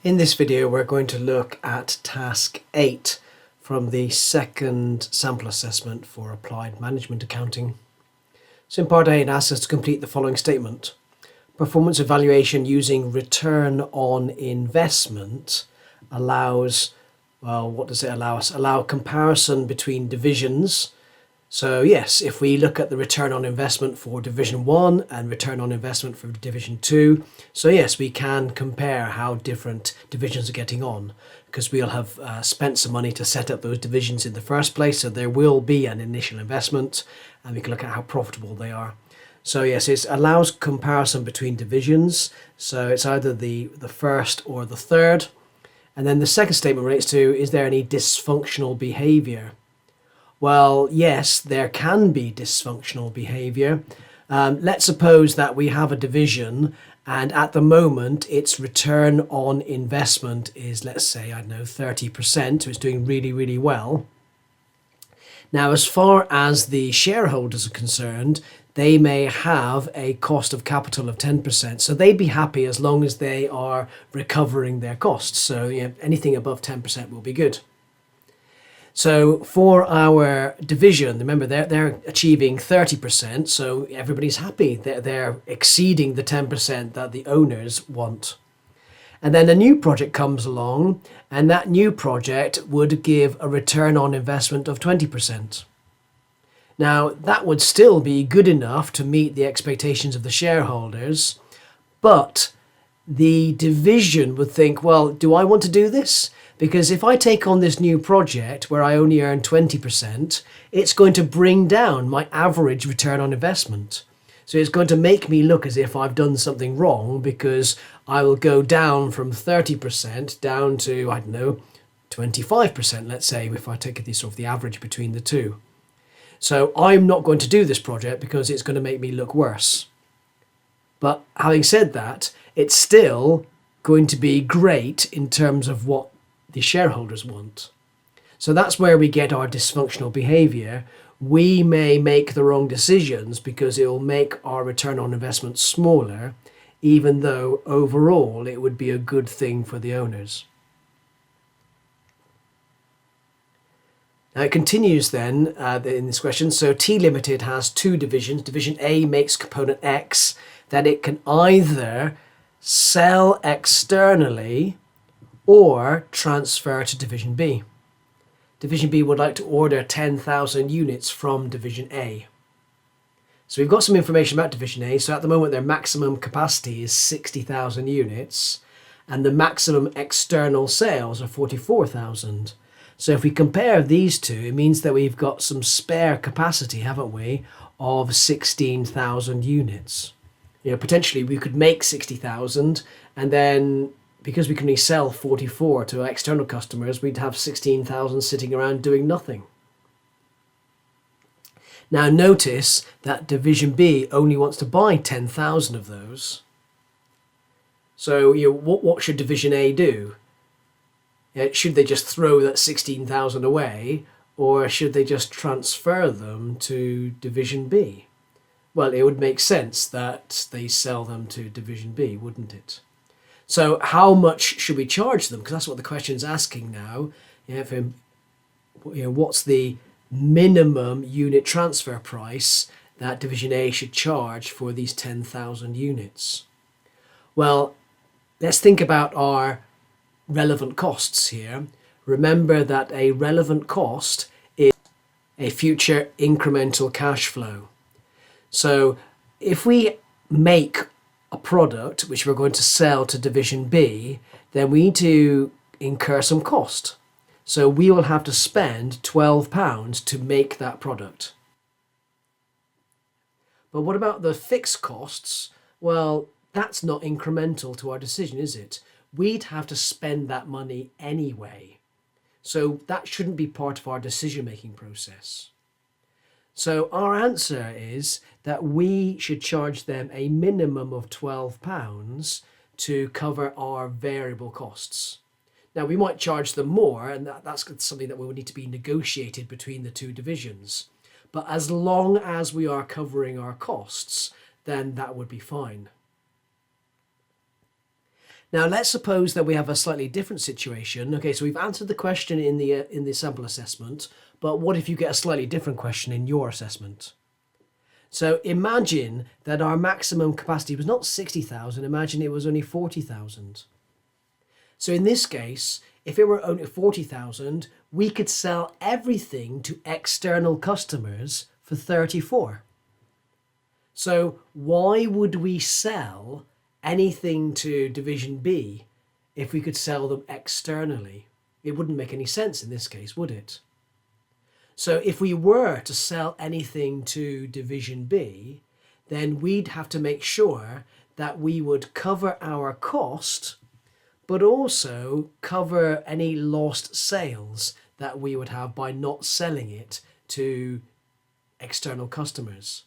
In this video, we're going to look at task 8 from the second sample assessment for applied management accounting. So in part A, it asks us to complete the following statement. Performance evaluation using return on investment allows, well, what does it allow us? Allow comparison between divisions. So yes, if we look at the return on investment for Division 1 and return on investment for Division 2, so yes, we can compare how different divisions are getting on because we'll have spent some money to set up those divisions in the first place, so there will be an initial investment and we can look at how profitable they are. So yes, it allows comparison between divisions, so it's either the first or the third. And then the second statement relates to, is there any dysfunctional behaviour? Well, yes, there can be dysfunctional behaviour. Let's suppose that we have a division and at the moment its return on investment is, let's say, I don't know, 30%, so it's doing really, really well. Now, as far as the shareholders are concerned, they may have a cost of capital of 10%, so they'd be happy as long as they are recovering their costs. So anything above 10% will be good. So for our division, remember they're achieving 30%, so everybody's happy. They're exceeding the 10% that the owners want. And then a new project comes along, and that new project would give a return on investment of 20%. Now, that would still be good enough to meet the expectations of the shareholders, but the division would think, well, do I want to do this? Because if I take on this new project where I only earn 20%, it's going to bring down my average return on investment. So it's going to make me look as if I've done something wrong because I will go down from 30% down to, I don't know, 25%, let's say, if I take this sort of the average between the two. So I'm not going to do this project because it's going to make me look worse. But having said that, it's still going to be great in terms of what the shareholders want. So that's where we get our dysfunctional behavior. We may make the wrong decisions because it will make our return on investment smaller, even though overall it would be a good thing for the owners. Now it continues then in this question. So T Limited has two divisions. Division A makes component X that it can either sell externally or transfer to Division B. Division B would like to order 10,000 units from Division A. So we've got some information about Division A. So at the moment their maximum capacity is 60,000 units and the maximum external sales are 44,000. So if we compare these two, it means that we've got some spare capacity, haven't we, of 16,000 units. Potentially we could make 60,000 and then because we can only sell 44 to external customers, we'd have 16,000 sitting around doing nothing. Now notice that Division B only wants to buy 10,000 of those. So what should Division A do? Should they just throw that 16,000 away, or should they just transfer them to Division B? Well, it would make sense that they sell them to Division B, wouldn't it? So how much should we charge them? Because that's what the question's asking now. What's the minimum unit transfer price that Division A should charge for these 10,000 units? Well, let's think about our relevant costs here. Remember that a relevant cost is a future incremental cash flow. So if we make a product which we're going to sell to Division B, then we need to incur some cost. So we will have to spend £12 to make that product. But what about the fixed costs? Well, that's not incremental to our decision, is it? We'd have to spend that money anyway. So that shouldn't be part of our decision-making process. So our answer is that we should charge them a minimum of £12 to cover our variable costs. Now we might charge them more, and that's something that will need to be negotiated between the two divisions. But as long as we are covering our costs, then that would be fine. Now let's suppose that we have a slightly different situation. Okay, so we've answered the question in the sample assessment, but what if you get a slightly different question in your assessment? So imagine that our maximum capacity was not 60,000, imagine it was only 40,000. So in this case, if it were only 40,000, we could sell everything to external customers for 34. So why would we sell anything to Division B if we could sell them externally? It wouldn't make any sense in this case, would it? So if we were to sell anything to Division B, then we'd have to make sure that we would cover our cost, but also cover any lost sales that we would have by not selling it to external customers.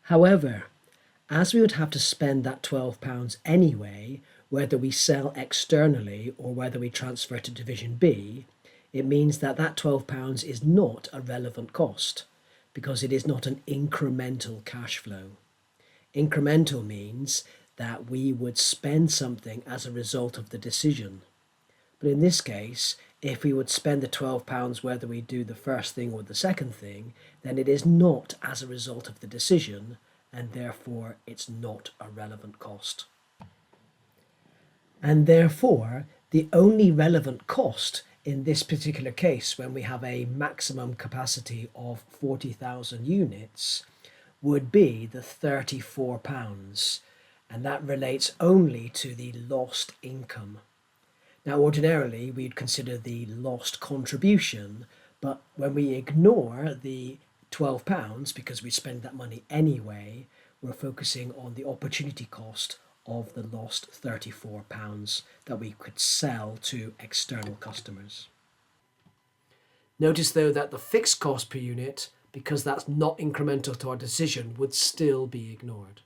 However, as we would have to spend that £12 anyway, whether we sell externally or whether we transfer to Division B, it means that that £12 is not a relevant cost because it is not an incremental cash flow. Incremental means that we would spend something as a result of the decision. But in this case, if we would spend the £12 whether we do the first thing or the second thing, then it is not as a result of the decision, and therefore it's not a relevant cost. And therefore, the only relevant cost in this particular case, when we have a maximum capacity of 40,000 units, would be the £34, and that relates only to the lost income. Now, ordinarily, we'd consider the lost contribution, but when we ignore the £12, because we spend that money anyway, we're focusing on the opportunity cost of the lost £34 that we could sell to external customers. Notice though that the fixed cost per unit, because that's not incremental to our decision, would still be ignored.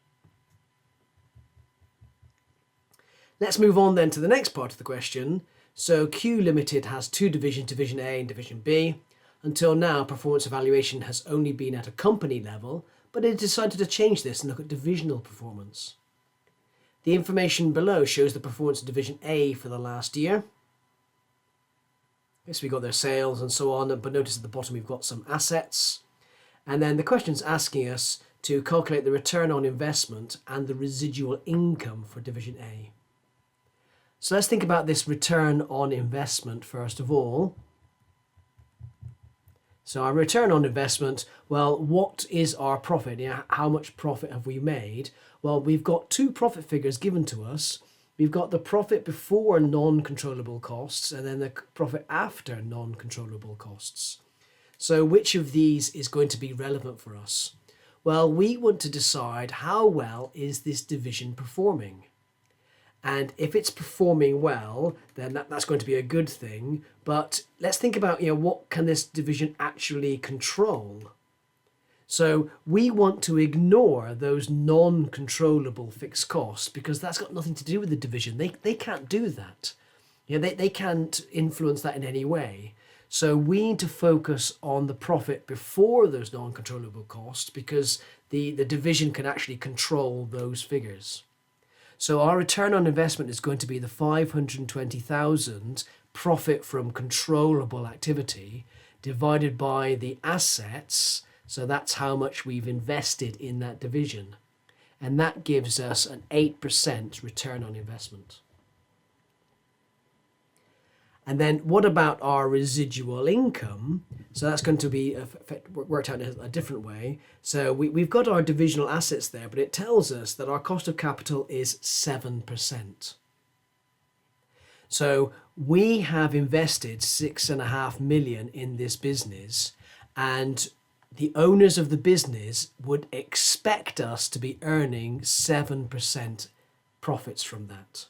Let's move on then to the next part of the question. So Q Limited has two divisions, Division A and Division B. Until now, performance evaluation has only been at a company level, but it decided to change this and look at divisional performance. The information below shows the performance of Division A for the last year. So we've got their sales and so on, but notice at the bottom we've got some assets. And then the question's asking us to calculate the return on investment and the residual income for Division A. So let's think about this return on investment first of all. So our return on investment, well, what is our profit? How much profit have we made? Well, we've got two profit figures given to us. We've got the profit before non-controllable costs and then the profit after non-controllable costs. So which of these is going to be relevant for us? Well, we want to decide how well is this division performing. And if it's performing well, then that's going to be a good thing. But let's think about, what can this division actually control? So we want to ignore those non-controllable fixed costs because that's got nothing to do with the division. They can't do that. They can't influence that in any way. So we need to focus on the profit before those non-controllable costs because the division can actually control those figures. So our return on investment is going to be the 520,000 profit from controllable activity divided by the assets. So that's how much we've invested in that division. And that gives us an 8% return on investment. And then what about our residual income? So that's going to be worked out in a different way. So we've got our divisional assets there, but it tells us that our cost of capital is 7%. So we have invested 6.5 million in this business, and the owners of the business would expect us to be earning 7% profits from that.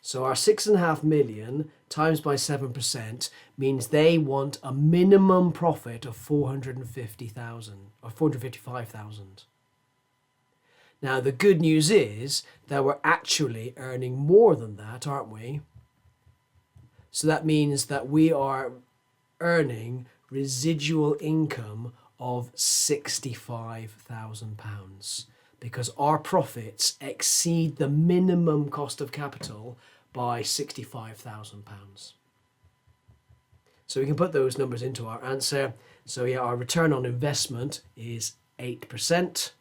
So our 6.5 million times by 7% means they want a minimum profit of 450,000 or 455,000. Now the good news is that we're actually earning more than that, aren't we? So that means that we are earning residual income of £65,000 because our profits exceed the minimum cost of capital by £65,000. So we can put those numbers into our answer. So yeah, our return on investment is 8%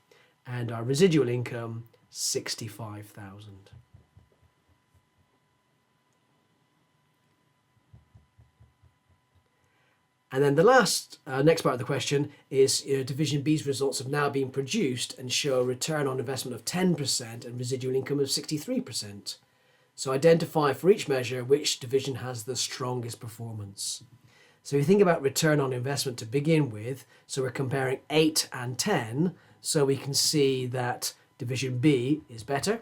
and our residual income 65,000. And then the next part of the question is Division B's results have now been produced and show a return on investment of 10% and residual income of 63%. So identify for each measure which division has the strongest performance. So if you think about return on investment to begin with, so we're comparing 8 and 10, so we can see that Division B is better.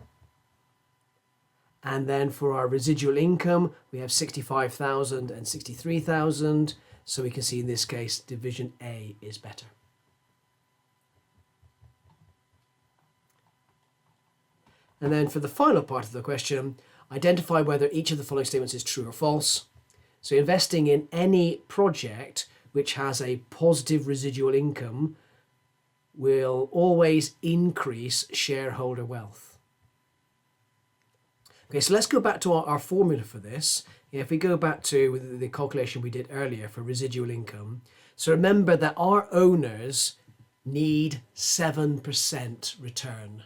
And then for our residual income, we have 65,000 and 63,000. So we can see in this case, Division A is better. And then for the final part of the question, identify whether each of the following statements is true or false. So investing in any project which has a positive residual income will always increase shareholder wealth. Okay, so let's go back to our formula for this. If we go back to the calculation we did earlier for residual income, so remember that our owners need 7% return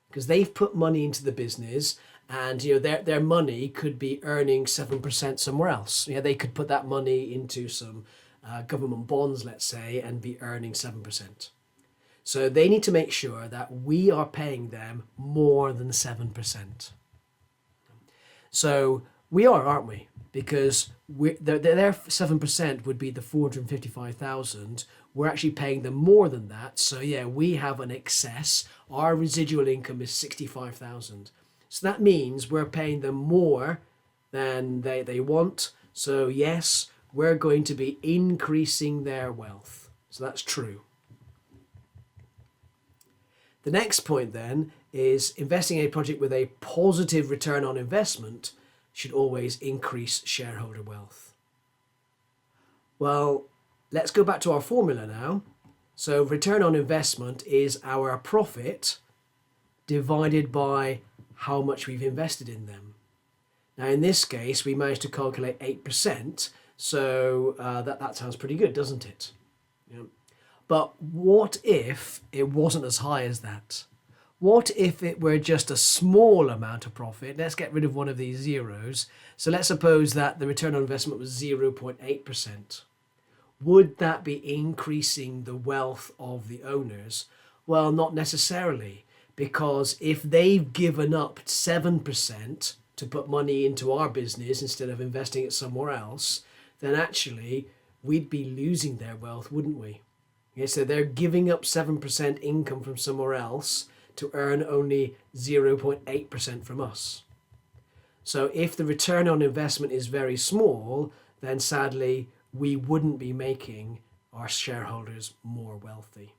because they've put money into the business and their money could be earning 7% somewhere else. They could put that money into some government bonds, let's say, and be earning 7%. So they need to make sure that we are paying them more than 7%. So we are, aren't we? Because their 7% would be the 455,000. We're actually paying them more than that. So yeah, we have an excess. Our residual income is 65,000. So that means we're paying them more than they want. So yes, we're going to be increasing their wealth. So that's true. The next point then is investing in a project with a positive return on investment should always increase shareholder wealth. Well, let's go back to our formula now. So return on investment is our profit divided by how much we've invested in them. Now in this case, we managed to calculate 8%, so that sounds pretty good, doesn't it? Yeah. But what if it wasn't as high as that? What if it were just a small amount of profit? Let's get rid of one of these zeros. So let's suppose that the return on investment was 0.8%. Would that be increasing the wealth of the owners? Well, not necessarily, because if they've given up 7% to put money into our business instead of investing it somewhere else, then actually we'd be losing their wealth, wouldn't we? Okay, so they're giving up 7% income from somewhere else to earn only 0.8% from us. So if the return on investment is very small, then sadly we wouldn't be making our shareholders more wealthy.